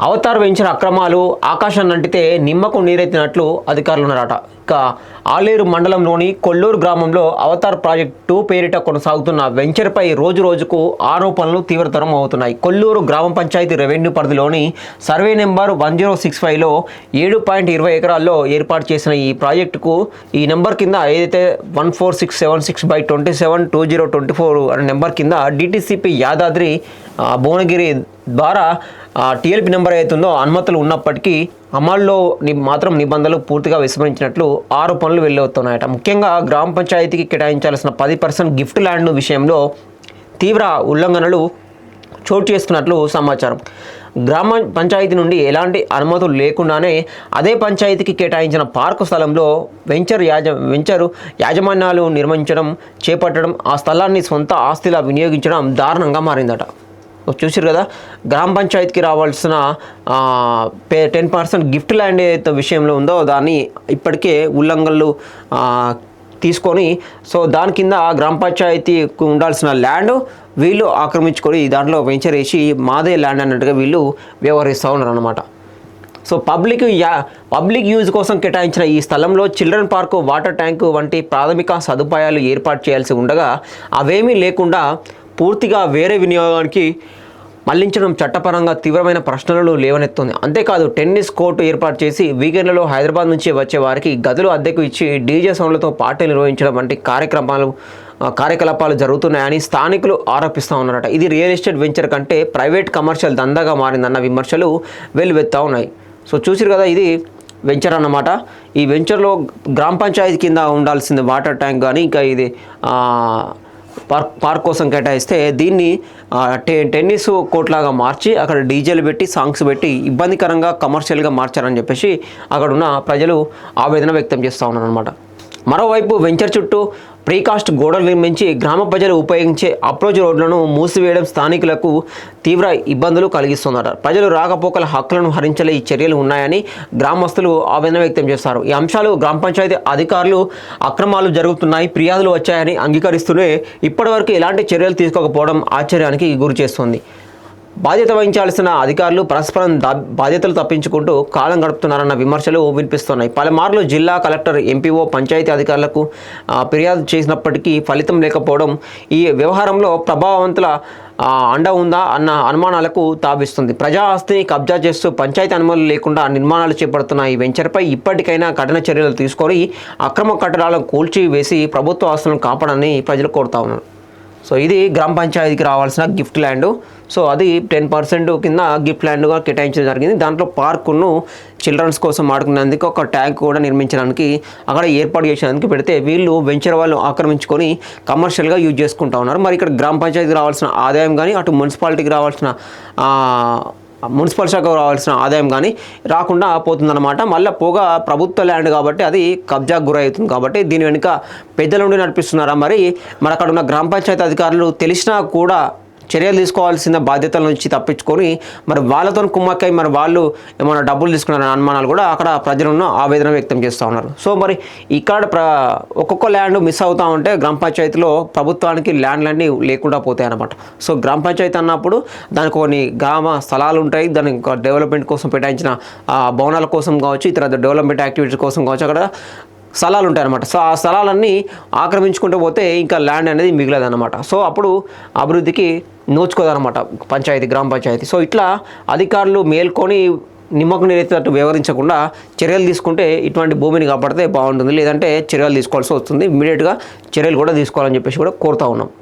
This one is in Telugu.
అవతార్ వెంచర్ అక్రమాలు ఆకాశాన్ని అంటితే నిమ్మకు నీరెత్తినట్లు అధికారులు ఉన్నారట. ఇక ఆలేరు మండలంలోని కొల్లూరు గ్రామంలో అవతార్ ప్రాజెక్టు 2 పేరిట కొనసాగుతున్న వెంచర్పై రోజు రోజుకు ఆరోపణలు తీవ్రతరం అవుతున్నాయి. కొల్లూరు గ్రామ పంచాయతీ రెవెన్యూ పరిధిలోని సర్వే నెంబర్ 1065లో 7.20 ఎకరాల్లో ఏర్పాటు చేసిన ఈ ప్రాజెక్టుకు ఈ నెంబర్ కింద ఏదైతే 14676/27/2024 అనే నెంబర్ కింద డిటిసిపి యాదాద్రి భువనగిరి ద్వారా టీఎల్పీ నెంబర్ అవుతుందో అనుమతులు ఉన్నప్పటికీ అమల్లో మాత్రం నిబంధనలు పూర్తిగా విస్మరించినట్లు ఆరోపణలు వెల్లవుతున్నాయట. ముఖ్యంగా గ్రామ పంచాయతీకి కేటాయించాల్సిన 10% గిఫ్ట్ ల్యాండ్ విషయంలో తీవ్ర ఉల్లంఘనలు చోటు చేసుకున్నట్లు సమాచారం. గ్రామ పంచాయతీ నుండి ఎలాంటి అనుమతులు లేకుండానే అదే పంచాయతీకి కేటాయించిన పార్కు స్థలంలో వెంచర్ యాజమాన్యాలు నిర్మించడం, చేపట్టడం, ఆ స్థలాన్ని సొంత ఆస్తిలా వినియోగించడం దారుణంగా మారిందట. చూసారు కదా, గ్రామ పంచాయతీకి రావాల్సిన 10% గిఫ్ట్ ల్యాండ్ ఏదైతే విషయంలో ఉందో దాన్ని ఇప్పటికే ఉల్లంఘనలు తీసుకొని దాని కింద గ్రామ పంచాయతీకి ఉండాల్సిన ల్యాండ్ వీళ్ళు ఆక్రమించుకొని దాంట్లో వెంచర్ వేసి మాదే ల్యాండ్ అన్నట్టుగా వీళ్ళు వ్యవహరిస్తూ ఉన్నారు అన్నమాట. పబ్లిక్ యూజ్ కోసం కేటాయించిన ఈ స్థలంలో చిల్డ్రన్ పార్కు, వాటర్ ట్యాంకు వంటి ప్రాథమిక సదుపాయాలు ఏర్పాటు చేయాల్సి ఉండగా అవేమీ లేకుండా పూర్తిగా వేరే వినియోగానికి మళ్లించడం చట్టపరంగా తీవ్రమైన ప్రశ్నలు లేవనెత్తుంది. అంతేకాదు టెన్నిస్ కోర్టు ఏర్పాటు చేసి వీకెండ్లలో హైదరాబాద్ నుంచి వచ్చే వారికి గదులు అద్దెకు ఇచ్చి డీజే సౌండ్లతో పార్టీలు నిర్వహించడం వంటి కార్యకలాపాలు జరుగుతున్నాయని స్థానికులు ఆరోపిస్తూ ఉన్నారట. ఇది రియల్ ఎస్టేట్ వెంచర్ కంటే ప్రైవేట్ కమర్షియల్ దందాగా మారిందన్న విమర్శలు వెల్లువెత్తా ఉన్నాయి. చూసిరు కదా, ఇది వెంచర్ అన్నమాట. ఈ వెంచర్లో గ్రామ పంచాయతీ కింద ఉండాల్సింది వాటర్ ట్యాంక్ కానీ ఇంకా ఇది పార్క్ కోసం కేటాయిస్తే దీన్ని టెన్నిస్ కోర్ట్ లాగా మార్చి అక్కడ డీజేలు పెట్టి సాంగ్స్ పెట్టి ఇబ్బందికరంగా కమర్షియల్గా మార్చారని చెప్పేసి అక్కడ ఉన్న ప్రజలు ఆవేదన వ్యక్తం చేస్తూ ఉన్నారు అనమాట. మరోవైపు వెంచర్ చుట్టూ ప్రీకాస్ట్ గోడలు నిర్మించి గ్రామ ప్రజలు ఉపయోగించే అప్రోచ్ రోడ్లను మూసివేయడం స్థానికులకు తీవ్ర ఇబ్బందులు కలిగిస్తున్నారు. ప్రజలు రాకపోకల హక్కులను హరించలే ఈ చర్యలు ఉన్నాయని గ్రామస్తులు ఆవేదన వ్యక్తం చేస్తారు. ఈ అంశాలు గ్రామ పంచాయతీ అధికారులు అక్రమాలు జరుగుతున్నాయి, ఫిర్యాదులు వచ్చాయని అంగీకరిస్తూనే ఇప్పటివరకు ఎలాంటి చర్యలు తీసుకోకపోవడం ఆశ్చర్యానికి గురి చేస్తుంది. బాధ్యత వహించాల్సిన అధికారులు పరస్పరం బాధ్యతలు తప్పించుకుంటూ కాలం గడుపుతున్నారన్న విమర్శలు వినిపిస్తున్నాయి. పలుమార్లు జిల్లా కలెక్టర్, ఎంపీఓ, పంచాయతీ అధికారులకు ఫిర్యాదు చేసినప్పటికీ ఫలితం లేకపోవడం ఈ వ్యవహారంలో ప్రభావవంతుల అండ ఉందా అన్న అనుమానాలకు తావిస్తుంది. ప్రజా ఆస్తిని కబ్జా చేస్తూ పంచాయతీ అనుమతులు లేకుండా నిర్మాణాలు చేపడుతున్న ఈ వెంచర్పై ఇప్పటికైనా కఠిన చర్యలు తీసుకొని అక్రమ కట్టడాలను కూల్చివేసి ప్రభుత్వ ఆస్తులను కాపాడని ప్రజలు కోరుతా ఉన్నారు. ఇది గ్రామ పంచాయతీకి రావాల్సిన గిఫ్ట్ ల్యాండ్. అది 10% కింద గిఫ్ట్ ల్యాండ్గా కేటాయించడం జరిగింది. దాంట్లో పార్కును చిల్డ్రన్స్ కోసం ఆడుకునేందుకు ఒక ట్యాంక్ కూడా నిర్మించడానికి అక్కడ ఏర్పాటు చేసేందుకు పెడితే వీళ్ళు వెంచర్ వాళ్ళు ఆక్రమించుకొని కమర్షియల్గా యూజ్ చేసుకుంటూ ఉన్నారు. మరి ఇక్కడ గ్రామ పంచాయతీకి రావాల్సిన ఆదాయం కానీ అటు మున్సిపాలిటీకి రావాల్సిన మున్సిపల్ శాఖకు రావాల్సిన ఆదాయం కానీ రాకుండా పోతుందన్నమాట. మళ్ళీ పోగా ప్రభుత్వ ల్యాండ్ కాబట్టి అది కబ్జాకు గురవుతుంది. కాబట్టి దీని వెనుక పెద్దల నుండి నడిపిస్తున్నారా మరి అక్కడ ఉన్న గ్రామ పంచాయతీ అధికారులు తెలిసినా కూడా చర్యలు తీసుకోవాల్సిన బాధ్యతల నుంచి తప్పించుకొని మరి వాళ్ళతో కుమ్మక్కై మరి వాళ్ళు ఏమైనా డబ్బులు తీసుకున్నారనే అనుమానాలు కూడా అక్కడ ప్రజలను ఆవేదన వ్యక్తం చేస్తూ ఉన్నారు. మరి ఇక్కడ ఒక్కొక్క ల్యాండ్ మిస్ అవుతూ ఉంటే గ్రామ పంచాయతీలో ప్రభుత్వానికి ల్యాండ్లన్నీ లేకుండా పోతాయి అన్నమాట. గ్రామ పంచాయతీ అన్నప్పుడు దానికి కొన్ని గ్రామ స్థలాలు ఉంటాయి, దాని డెవలప్మెంట్ కోసం కేటాయించిన భవనాల కోసం కావచ్చు, ఇతర డెవలప్మెంట్ యాక్టివిటీస్ కోసం కావచ్చు, అక్కడ స్థలాలు ఉంటాయి అన్నమాట. ఆ స్థలాలన్నీ ఆక్రమించుకుంటూ పోతే ఇంకా ల్యాండ్ అనేది మిగలదన్నమాట. అప్పుడు అభివృద్ధికి నోచుకోదన్నమాట గ్రామ పంచాయతీ. ఇట్లా అధికారులు మేల్కొని నిమ్మకు నీరెత్తినట్టు వ్యవహరించకుండా చర్యలు తీసుకుంటే ఇటువంటి భూమిని కాపాడితే బాగుంటుంది. లేదంటే చర్యలు తీసుకోవాల్సి వస్తుంది. ఇమ్మీడియట్గా చర్యలు కూడా తీసుకోవాలని చెప్పేసి కూడా కోరుతా ఉన్నాం.